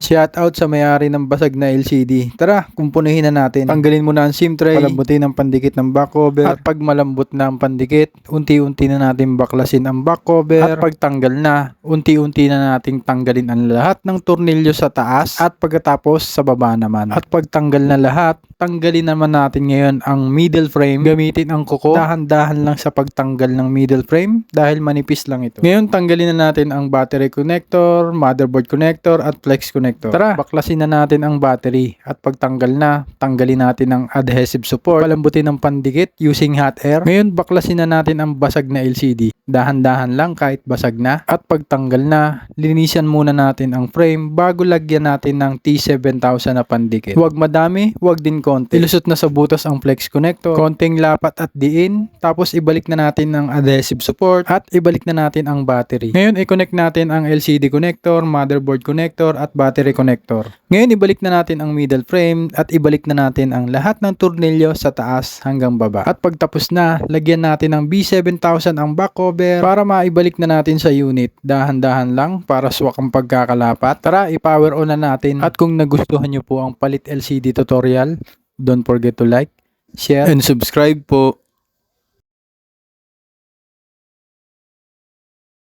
Shoutout sa may-ari ng basag na LCD. Tara, kumpunuhin na natin. Tanggalin muna ang SIM tray, palambutin ang pandikit ng back cover. At pag malambot na ang pandikit, unti-unti na natin baklasin ang back cover. At pag tanggal na, unti-unti na nating tanggalin ang lahat ng tornilyo sa taas at pagkatapos sa baba naman. At pag tanggal na lahat, tanggalin naman natin ngayon ang middle frame. Gamitin ang kuko. Dahan-dahan lang sa pagtanggal ng middle frame dahil manipis lang ito. Ngayon tanggalin na natin ang battery connector, motherboard connector at flex connector. Tara, baklasin na natin ang battery at pagtanggal na, tanggalin natin ang adhesive support, palambutin ng pandikit using hot air. Ngayon baklasin na natin ang basag na LCD. Dahan-dahan lang kahit basag na. At pagtanggal na, linisan muna natin ang frame bago lagyan natin ng T7000 na pandikit. Huwag madami, huwag din konti. Ilusot na sa butas ang flex connector, konting lapat at diin, tapos ibalik na natin ang adhesive support at ibalik na natin ang battery. Ngayon i-connect natin ang LCD connector, motherboard connector at battery connector. Ngayon ibalik na natin ang middle frame at ibalik na natin ang lahat ng tornilyo sa taas hanggang baba. At pagtapos na, lagyan natin ng B7000 ang back cover para maibalik na natin sa unit. Dahan-dahan lang para swak ang pagkakalapat. Tara, i-power on na natin. At kung nagustuhan nyo po ang palit LCD tutorial, don't forget to like, share, and subscribe po.